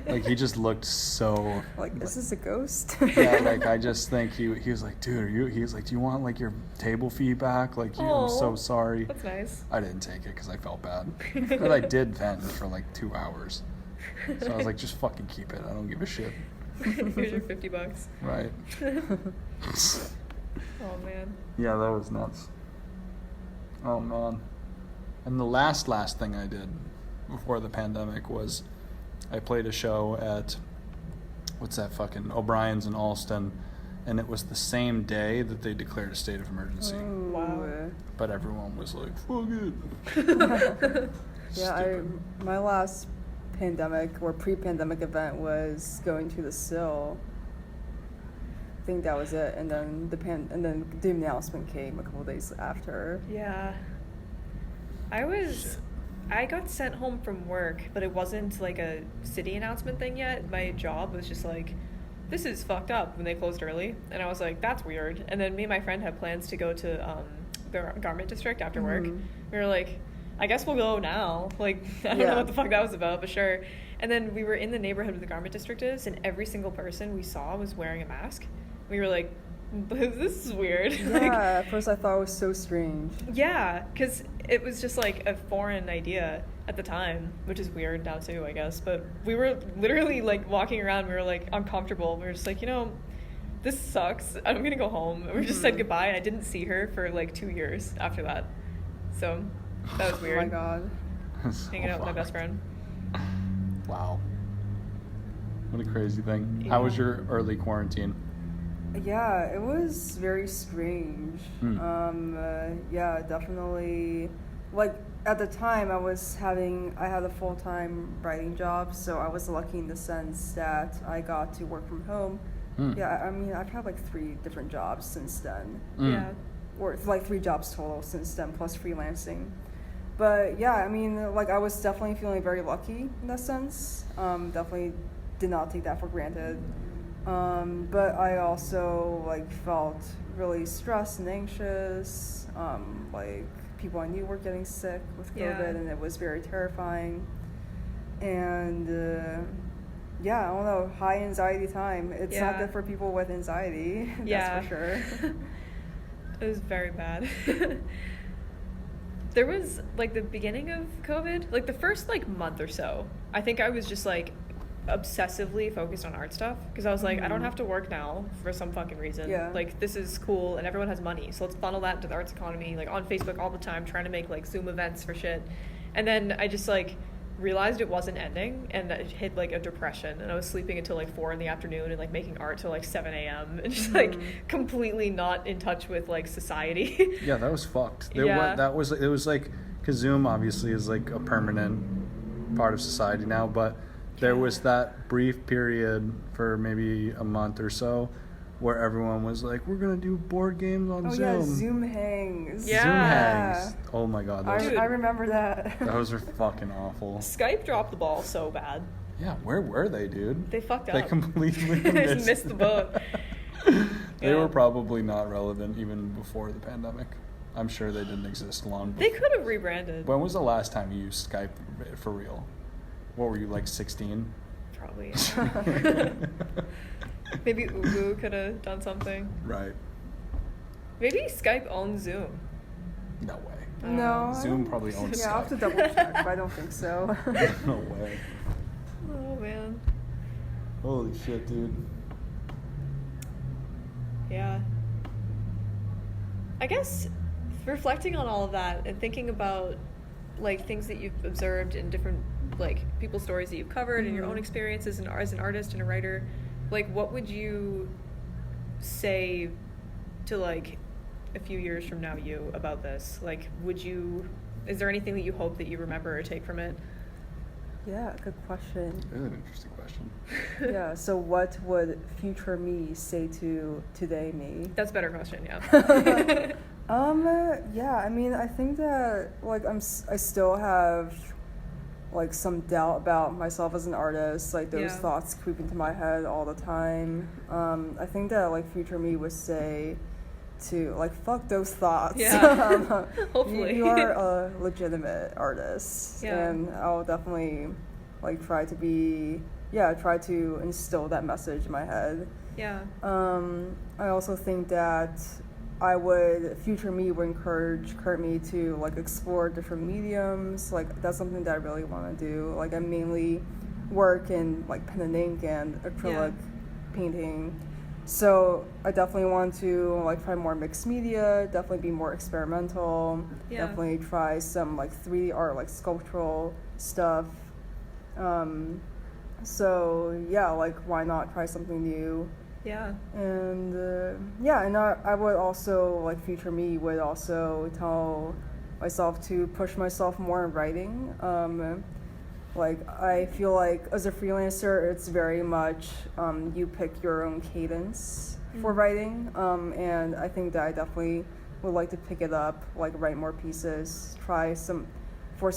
Like he just looked so Like, is this a ghost? yeah, like I just think he was like, dude, he was like, do you want like your table fee back? Like, I'm so Aw. sorry. That's nice. I didn't take it because I felt bad. But I did vent for like 2 hours. So I was like, just fucking keep it. I don't give a shit. Here's your $50. Right. Oh man. Yeah, that was nuts. Oh, man. And the last thing I did before the pandemic was I played a show at, what's that fucking, O'Brien's in Alston, and it was the same day that they declared a state of emergency. Ooh. Wow. But everyone was like, fuck it. Yeah, my last pandemic or pre-pandemic event was going to the SIL. I think that was it, and then the announcement came a couple of days after. Yeah. I got sent home from work, but it wasn't like a city announcement thing yet. My job was just like, this is fucked up when they closed early. And I was like, that's weird. And then me and my friend had plans to go to the garment district after work. We were like, I guess we'll go now. Like, I don't know what the fuck that was about, but sure. And then we were in the neighborhood where the garment district is, and every single person we saw was wearing a mask. We were like, this is weird. Yeah, Like, at first I thought it was so strange. yeah, because it was just like a foreign idea at the time, which is weird now too, I guess. But we were literally like walking around, we were like uncomfortable. We were just like, this sucks. I'm gonna go home. And we just said goodbye. And I didn't see her for like 2 years after that. So that was weird. Oh my god. Hanging out with my best friend. Wow. What a crazy thing. How was your early quarantine? Yeah, it was very strange. Yeah, definitely. Like at the time, I had a full-time writing job, so I was lucky in the sense that I got to work from home. Yeah, I mean, I've had like 3 different jobs since then, Yeah. or like 3 jobs total since then, plus freelancing. But yeah, I mean, like I was definitely feeling very lucky in that sense. Definitely did not take that for granted. But I also like felt really stressed and anxious. Like people I knew were getting sick with COVID, and it was very terrifying. And yeah, I don't know, high anxiety time. It's not good for people with anxiety. That's for sure. It was very bad. There was like the beginning of COVID, like the first like month or so, I think I was just like obsessively focused on art stuff because I was like, I don't have to work now for some fucking reason. Yeah. Like, this is cool and everyone has money, so let's funnel that into the arts economy, like on Facebook all the time, trying to make like Zoom events for shit. And then I just like realized it wasn't ending, and it hit like a depression, and I was sleeping until like 4 in the afternoon and like making art till like 7 a.m. and just like completely not in touch with like society. Yeah, that was fucked. It was like, because Zoom obviously is like a permanent part of society now, but there was that brief period for maybe a month or so where everyone was like, we're going to do board games on Zoom. Oh, yeah, Zoom hangs. Yeah. Zoom hangs. Oh, my God. I remember that. Those are fucking awful. Skype dropped the ball so bad. Yeah, where were they, dude? They fucked up. They completely They just missed the boat. They were probably not relevant even before the pandemic. I'm sure they didn't exist long before. They could have rebranded. When was the last time you used Skype for real? What were you, like 16? Probably. Maybe Ubu could have done something. Right. Maybe Skype owns Zoom. No way. No. Zoom probably owns Yeah, Skype. I'll have to double check, but I don't think so. No way. Oh man. Holy shit, dude. Yeah. I guess reflecting on all of that and thinking about like things that you've observed in different like people's stories that you've covered and your own experiences as an artist and a writer, like what would you say to like a few years from now you about this? Like is there anything that you hope that you remember or take from it? Yeah, good question. Really an interesting question. Yeah, so what would future me say to today me? That's a better question, yeah. Yeah, I mean, I think that like I still have like some doubt about myself as an artist, like those thoughts creep into my head all the time. I think that like future me would say to like fuck those thoughts. Yeah. Hopefully. You are a legitimate artist, and I'll definitely like try to instill that message in my head. Yeah. I also think that future me would encourage current me to like explore different mediums. Like that's something that I really want to do. Like I mainly work in like pen and ink and acrylic painting. So I definitely want to like try more mixed media, definitely be more experimental, definitely try some like 3D art, like sculptural stuff. So yeah, like why not try something new? Yeah. And and I would also like future me would also tell myself to push myself more in writing. Like I feel like as a freelancer, it's very much you pick your own cadence for writing, and I think that I definitely would like to pick it up, like write more pieces, try some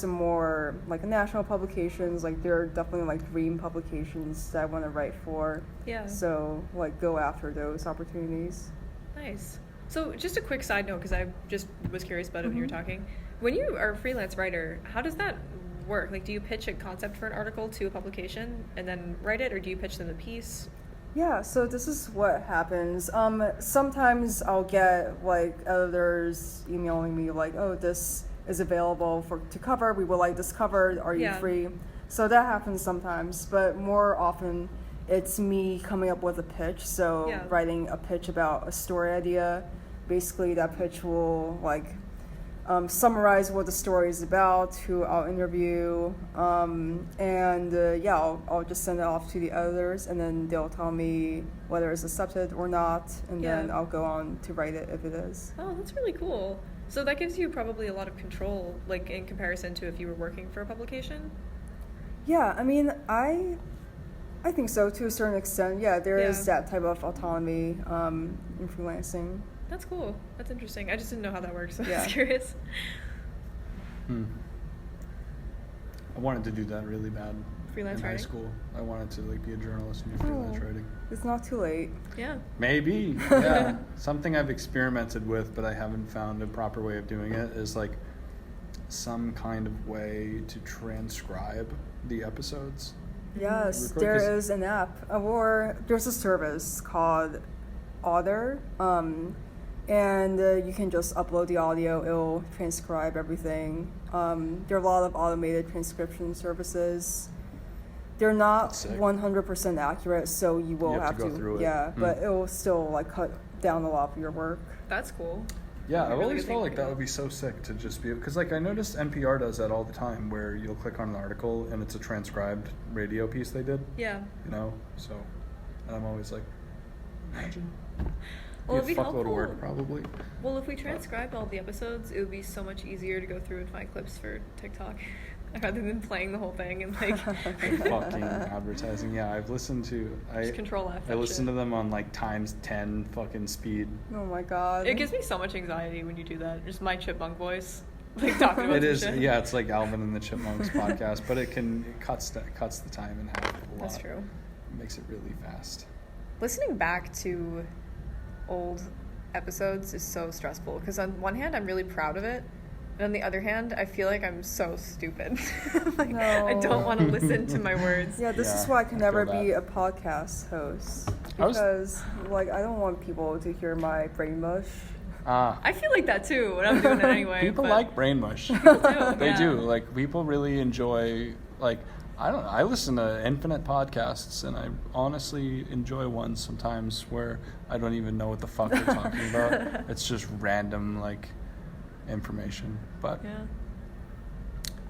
more like national publications. Like there are definitely like dream publications that I want to write for. Yeah. So like go after those opportunities. Nice. So just a quick side note, because I just was curious about it when you were talking. When you are a freelance writer, how does that work? Like, do you pitch a concept for an article to a publication and then write it, or do you pitch them a piece? Yeah, so this is what happens. Sometimes I'll get like editors emailing me like, oh, this is available to cover. We would like this covered. Are you free? So that happens sometimes, but more often it's me coming up with a pitch. So writing a pitch about a story idea. Basically, that pitch will like summarize what the story is about, who I'll interview, and I'll just send it off to the editors, and then they'll tell me whether it's accepted or not, and then I'll go on to write it if it is. Oh, that's really cool. So that gives you probably a lot of control, like in comparison to if you were working for a publication? Yeah, I mean, I think so to a certain extent. Yeah, there is that type of autonomy in freelancing. That's cool. That's interesting. I just didn't know how that works, so I Yeah. was curious. I wanted to do that really bad. Freelance in writing? high school. I wanted to like be a journalist and do freelance writing. It's not too late. Yeah. Maybe. Yeah. Something I've experimented with, but I haven't found a proper way of doing it, is like some kind of way to transcribe the episodes. Yes, there is an app, or there's a service called Otter, and you can just upload the audio. It'll transcribe everything. There are a lot of automated transcription services. they're not That's sick. 100% accurate, so you will have to go through it. Yeah, but it will still like cut down a lot of your work. That's cool. Yeah, Really I've always good felt thing like to that do. would be so sick to just be, because like I noticed NPR does that all the time, where you'll click on an article and it's a transcribed radio piece they did, Yeah. you know. So, and I'm always like, imagine. Well, Be it'd a be fuckload of helpful. work probably. Well, if we transcribed all the episodes, it would be so much easier to go through and find clips for TikTok rather than playing the whole thing and like Fucking advertising. Yeah, I've listened to. just control F. I that listen shit. to them on like times 10 fucking speed. Oh my god. It gives me so much anxiety when you do that. Just my chipmunk voice, like talking about It some is, shit. yeah. It's like Alvin and the Chipmunks podcast, but it cuts the time in half a lot. That's true. It makes it really fast. Listening back to old episodes is so stressful because on one hand I'm really proud of it, and on the other hand I feel like I'm so stupid. Like, I don't want to listen to my words. Yeah, this is Yeah, why I can I never feel be that. a podcast host I was- because like I don't want people to hear my brain mush. I feel like that too when I'm doing it anyway. People but like brain mush. people do, They yeah. do. Like people really enjoy. Like I don't know. I listen to infinite podcasts, and I honestly enjoy ones sometimes where I don't even know what the fuck they're talking about. It's just random like information. But Yeah.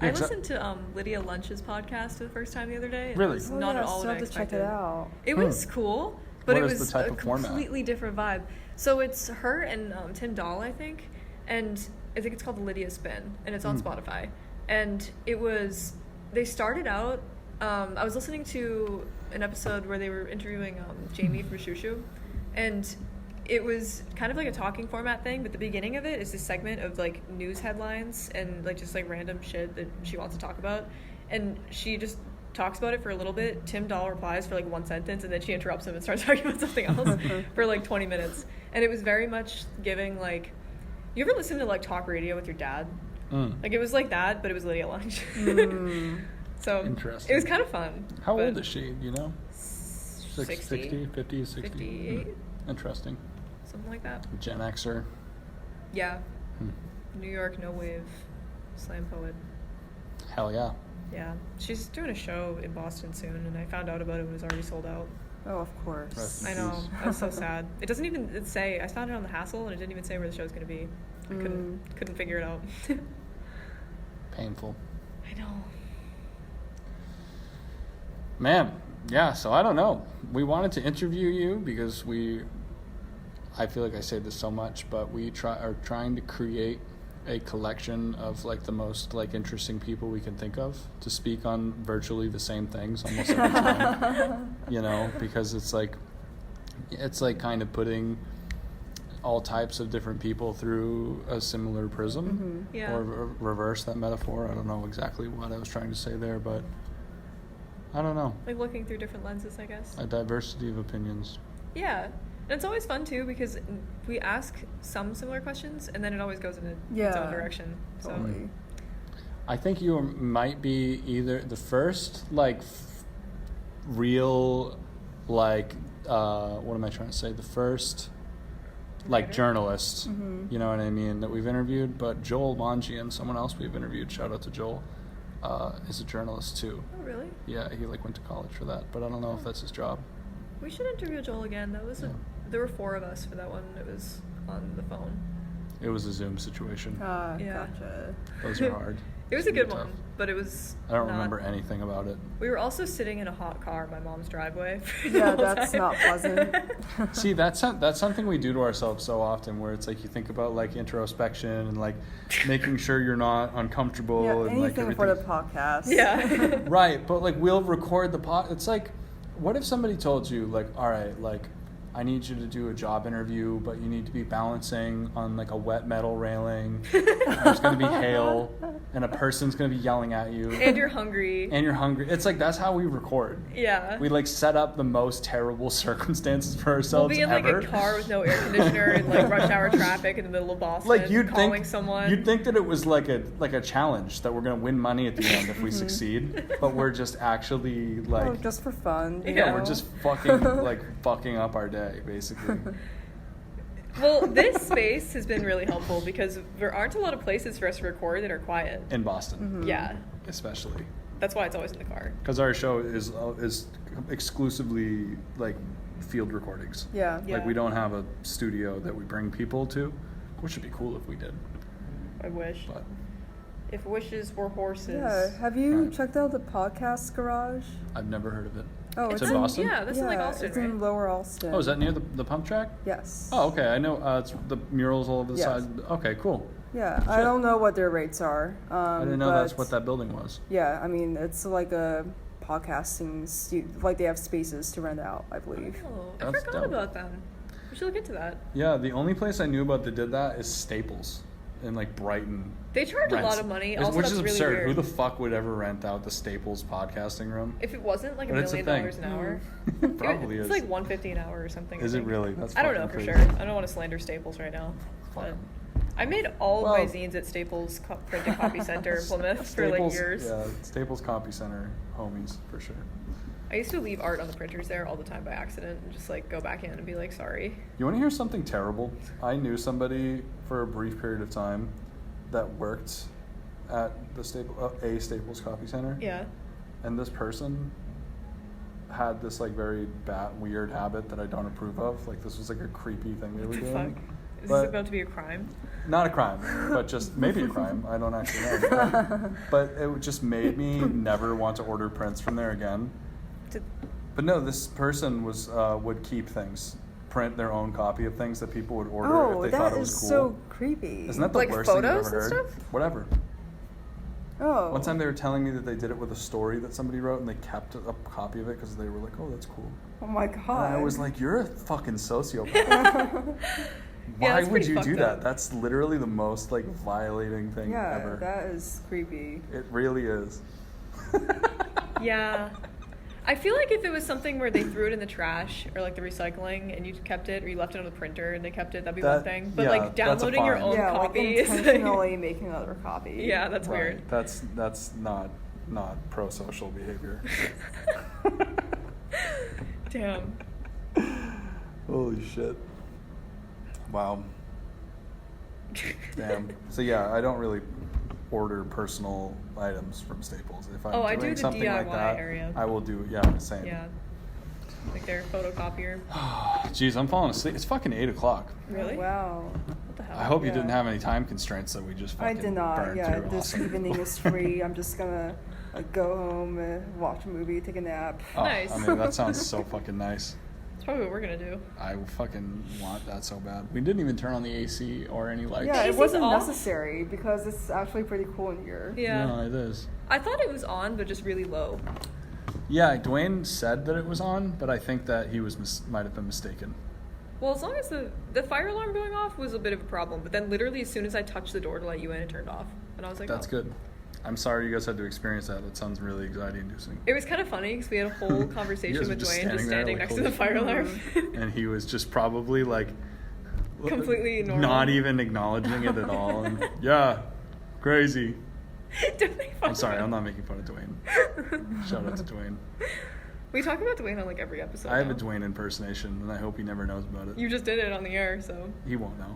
Yeah, I 'cause listened to Lydia Lunch's podcast for the first time the other day. and Really? It was Oh, not yeah, at all so what I I have to check expected. it out. It was cool, but What it is was the type a of format? completely different vibe. So it's her and Tim Dahl, I think, and I think it's called Lydia Spin, and it's on Spotify. And they started out, I was listening to an episode where they were interviewing Jamie from Shushu, and it was kind of like a talking format thing, but the beginning of it is this segment of like news headlines and like just like random shit that she wants to talk about, and she just talks about it for a little bit. Tim Dahl replies for like one sentence, and then she interrupts him and starts talking about something else for like 20 minutes. And it was very much giving like, you ever listen to like talk radio with your dad? Like it was like that, but it was Lydia Lunch. So Interesting. it was kind of fun. how but old is she? Do you know? 60, 60, 50, 60. 58, Interesting. something like that. Gen Xer. Yeah. New York no wave slam poet. Hell yeah. Yeah, she's doing a show in Boston soon, and I found out about it when it was already sold out. Oh, of course. Rest in I know, peace. that's so sad. It doesn't even say. I found it on the Hassle, and it didn't even say where the show's gonna be. I couldn't figure it out. Painful. I know. Man, yeah, so I don't know. We wanted to interview you because I feel like I say this so much, but we are trying to create a collection of like the most like interesting people we can think of to speak on virtually the same things almost every time. You know, because it's like kind of putting all types of different people through a similar prism. Yeah. Or reverse that metaphor. I don't know exactly what I was trying to say there, but I don't know. Like looking through different lenses, I guess. A diversity of opinions. Yeah. And it's always fun too because we ask some similar questions and then it always goes in its Yeah, own direction. So Totally. I think you might be either the first like real like what am I trying to say? The first like Writer? journalist, you know what I mean, that we've interviewed. But Joel Mongi and someone else we've interviewed, shout out to Joel, is a journalist too. Oh really? Yeah, he like went to college for that, but I don't know if that's his job. We should interview Joel again. That was there were 4 of us for that one. It was on the phone. It was a Zoom situation. Yeah. Gotcha. Those are hard. It was a It's good tough. one, but it was I don't not- remember anything about it. We were also sitting in a hot car in my mom's driveway. For the Yeah, whole that's time. not pleasant. See, that's something we do to ourselves so often, where it's like you think about like introspection and like making sure you're not uncomfortable Yeah, and like anything for the everything. podcast. Yeah. Right, but like we'll record the pod. It's like, what if somebody told you like, all right, like I need you to do a job interview, but you need to be balancing on like a wet metal railing. There's going to be hail, and a person's going to be yelling at you, And you're hungry. and you're hungry. It's like that's how we record. Yeah. We like set up the most terrible circumstances for We'll ourselves be in ever. like a car with no air conditioner and like rush hour traffic in the middle of Boston. Like calling you'd someone. think that it was like a challenge that we're gonna win money at the end if we succeed, but we're just actually like Oh, just for fun. you yeah, know? we're just fucking up our day basically. Well, this space has been really helpful because there aren't a lot of places for us to record that are quiet. In Boston, Yeah. especially. That's why it's always in the car. Because our show is exclusively like field recordings. Yeah. Like we don't have a studio that we bring people to, which would be cool if we did. I wish. But If wishes were horses. Yeah. Have you Right. checked out the podcast garage? I've never heard of it. Oh, It's in Boston? Yeah, that's in like Austin, it's right? in Lower Alston. Oh, is that near the pump track? Yes. Oh, okay. I know it's the murals all over the Yes. side. Okay, cool. Yeah, I don't know what their rates are. I didn't know that's but what that building was. Yeah, I mean, it's like a podcasting like they have spaces to rent out, I believe. Oh, I That's forgot dope. about them. We should look into that. Yeah, the only place I knew about that did that is Staples in like Brighton. They charge a lot Rents. of money. Which Also, is that's really absurd. weird. Who the fuck would ever rent out the Staples podcasting room? If it wasn't like $1 But it's a million thing. an hour, Probably it's is. like $150 an hour or something. I Is it think. really? That's I don't know fucking for crazy. sure. I don't want to slander Staples right now. Fuck But 'em. I made all Well, of my zines at Staples Printing Copy Center in Plymouth for like Staples, years. Yeah, Staples Copy Center homies for sure. I used to leave art on the printers there all the time by accident and just like go back in and be like, sorry. You want to hear something terrible? I knew somebody for a brief period of time that worked at the Staples Copy Center. Yeah. And this person had this like very weird habit that I don't approve of. Like this was like a creepy thing they were What the doing. fuck? Is But- this about to be a crime? Not a crime, but just maybe a crime. I don't actually know. But it just made me never want to order prints from there again. But no, this person was would keep things, print their own copy of things that people would order Oh, if they thought that it is was cool. so creepy. Isn't that the Like worst thing you've photos ever and heard? stuff? Whatever. Oh. One time they were telling me that they did it with a story that somebody wrote and they kept a copy of it because they were like, oh, that's cool. Oh my god. And I was like, you're a fucking sociopath. Yeah, Why that's would pretty you fucked do up. that? That's literally the most like violating thing yeah, ever. that is creepy. It really is. Yeah. I feel like if it was something where they threw it in the trash or like the recycling and you kept it or you left it on the printer and they kept it, that'd be one That- thing. But yeah, like that's a downloading your fine. own Yeah, like copy is like, intentionally making another copy. yeah, that's Right. weird. That's not pro-social behavior. Damn. Holy shit. Wow. Damn. So yeah, I don't really order personal items from Staples. If I'm Oh, I doing do the something like DIY that, area. I will do same. Yeah. Like their photocopier. Jeez, I'm falling asleep. It's fucking 8 o'clock. Really? Wow. What the hell? I hope you Yeah. didn't have any time constraints that we just I fucking did not. burned Yeah, through. this Awesome. evening is free. I'm just gonna go home, watch a movie, take a nap. Oh, Nice. I mean, that sounds so fucking nice. That's probably what we're gonna do. I fucking want that so bad. We didn't even turn on the AC or any lights. Yeah, it AC's wasn't off. necessary because it's actually pretty cool in here. Yeah. No, it is. I thought it was on, but just really low. Yeah, Dwayne said that it was on, but I think that he might have been mistaken. Well, as long as the fire alarm going off was a bit of a problem, but then literally as soon as I touched the door to let you in, it turned off, and I was like, That's oh. good. I'm sorry you guys had to experience that. That sounds really anxiety-inducing. It was kind of funny because we had a whole conversation guys were with just Dwayne just standing there, standing like, next to the fire alarm. And he was just probably like Completely normal. not even acknowledging it at all. And, yeah, crazy. Don't make fun I'm sorry, of I'm him. not making fun of Dwayne. Shout out to Dwayne. We talk about Dwayne on like every episode. I have a now. Dwayne impersonation, and I hope he never knows about it. You just did it on the air, so He won't know.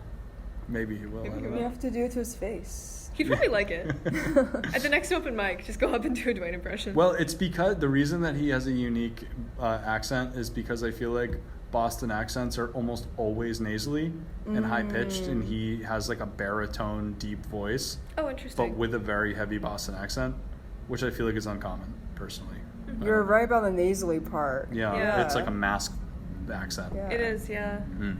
Maybe he will. Maybe I he don't You know. have to do it to his face. he'd probably like it. At the next open mic, just go up and do a Dwayne impression. Well, it's because the reason that he has a unique accent is because I feel like Boston accents are almost always nasally and high pitched, and he has like a baritone, deep voice, oh, interesting. but with a very heavy Boston accent, which I feel like is uncommon, personally. You're right about the nasally part. Yeah, Yeah. it's like a masked accent. Yeah. It is, yeah. Mm.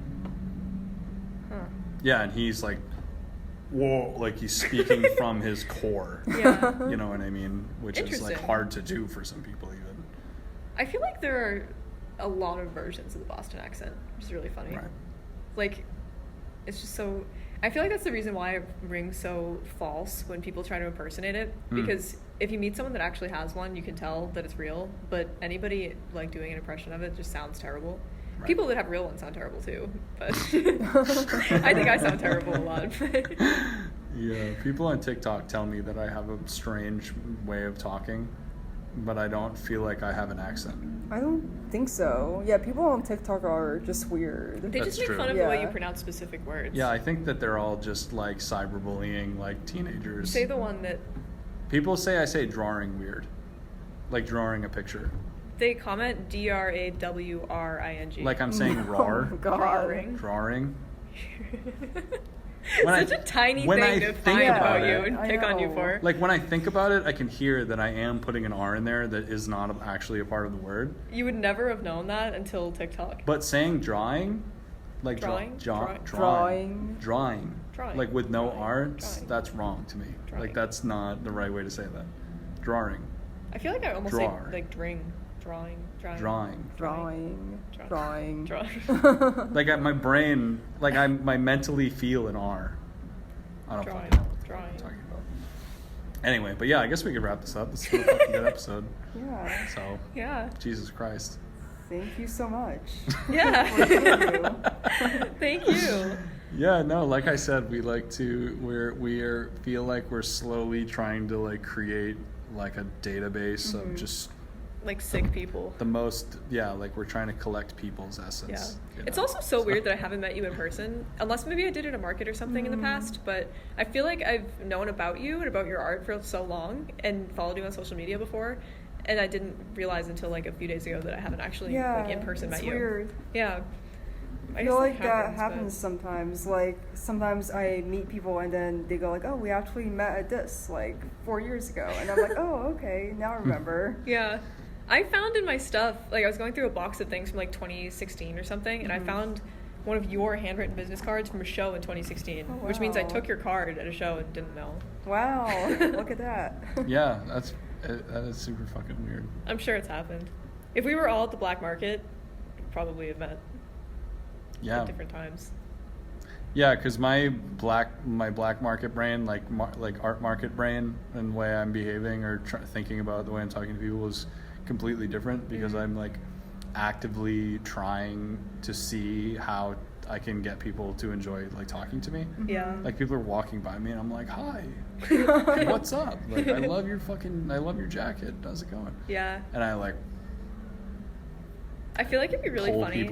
Huh. Yeah, and he's like, whoa, like he's speaking from his core. Yeah. You know what I mean? Which is like Interesting. hard to do for some people, even. I feel like there are a lot of versions of the Boston accent, which is really funny. Right. Like, it's just so. I feel like that's the reason why it rings so false when people try to impersonate it. Mm. Because if you meet someone that actually has one, you can tell that it's real. But anybody like doing an impression of it just sounds terrible. Right. People that have real ones sound terrible too. But I think I sound terrible a lot. Yeah, people on TikTok tell me that I have a strange way of talking, but I don't feel like I have an accent. I don't think so. Yeah, people on TikTok are just weird. They That's just make true. fun of the way Yeah. you pronounce specific words. Yeah, I think that they're all just like cyberbullying like teenagers. Say the one that. People say I say drawing weird. Like drawing a picture. They comment drawing. Like I'm saying rar. Oh, God. Drawing. Such a tiny thing to find about you and pick on you for. Like when I think about it, I can hear that I am putting an R in there that is not actually a part of the word. You would never have known that until TikTok. But saying drawing, like Drawing? drawing, like with no R, that's wrong to me. Drawing. Like that's not the right way to say that. Drawing. I feel like I almost Drawer. say like drawing. Like at my brain, like I mentally feel an R. I don't fucking know what I'm talking about. Anyway, but yeah, I guess we could wrap this up. This is a fucking good episode. Yeah. So. Yeah. Jesus Christ. Thank you so much. Yeah. Thank you. Yeah, no, like I said, we feel like we're slowly trying to like create like a database of just like sick people. Like we're trying to collect people's essence. Yeah. It's also so weird that I haven't met you in person, unless maybe I did at a market or something in the past, but I feel like I've known about you and about your art for so long and followed you on social media before, and I didn't realize until like a few days ago that I haven't actually like in person met you. Weird. Yeah. I feel like that happens sometimes. Like, sometimes I meet people and then they go like, oh, we actually met at this, like, 4 years ago. And I'm like, oh, okay, now I remember. Yeah. I found in my stuff, like, I was going through a box of things from, like, 2016 or something, and I found one of your handwritten business cards from a show in 2016, which means I took your card at a show and didn't know. Wow, look at that. Yeah, that is super fucking weird. I'm sure it's happened. If we were all at the black market, we'd probably have met. Yeah. At different times. Yeah, because my black market brain, like art market brain, and the way I'm behaving or thinking about the way I'm talking to people is completely different because I'm like actively trying to see how I can get people to enjoy like talking to me. Yeah. Like people are walking by me and I'm like, hi, what's up? Like I love your jacket. How's it going? Yeah. And I feel like it'd be really funny.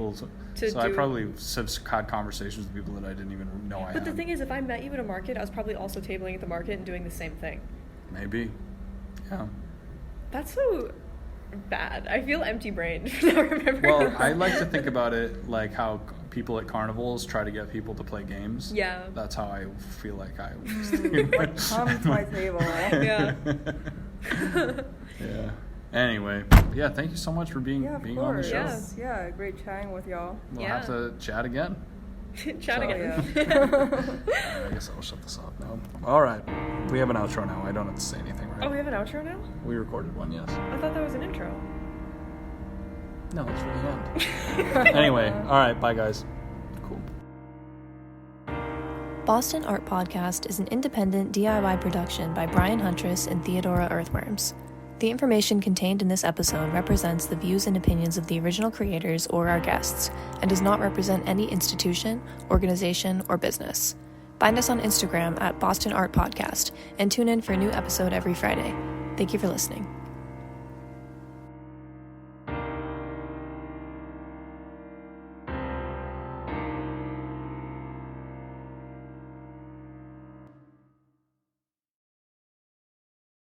I probably have had conversations with people that I didn't even know I had. But the thing is, if I met you at a market, I was probably also tabling at the market and doing the same thing. Maybe. Yeah. That's so bad. I feel empty-brained now remembering. Well, I like to think about it like how people at carnivals try to get people to play games. Yeah. That's how I feel like I was. Like, come to my table. Yeah. Yeah. Anyway, yeah, thank you so much for being on the show. Yeah, great chatting with y'all. We'll have to chat again. Chat again. I guess I'll shut this off now. All right. We have an outro now. I don't have to say anything, right? Oh, we have an outro now? We recorded one, yes. I thought that was an intro. No, it's for the end. Anyway, all right. Bye, guys. Cool. Boston Art Podcast is an independent DIY production by Brian Huntress and Theodora Earthworms. The information contained in this episode represents the views and opinions of the original creators or our guests, and does not represent any institution, organization, or business. Find us on Instagram at Boston Art Podcast, and tune in for a new episode every Friday. Thank you for listening.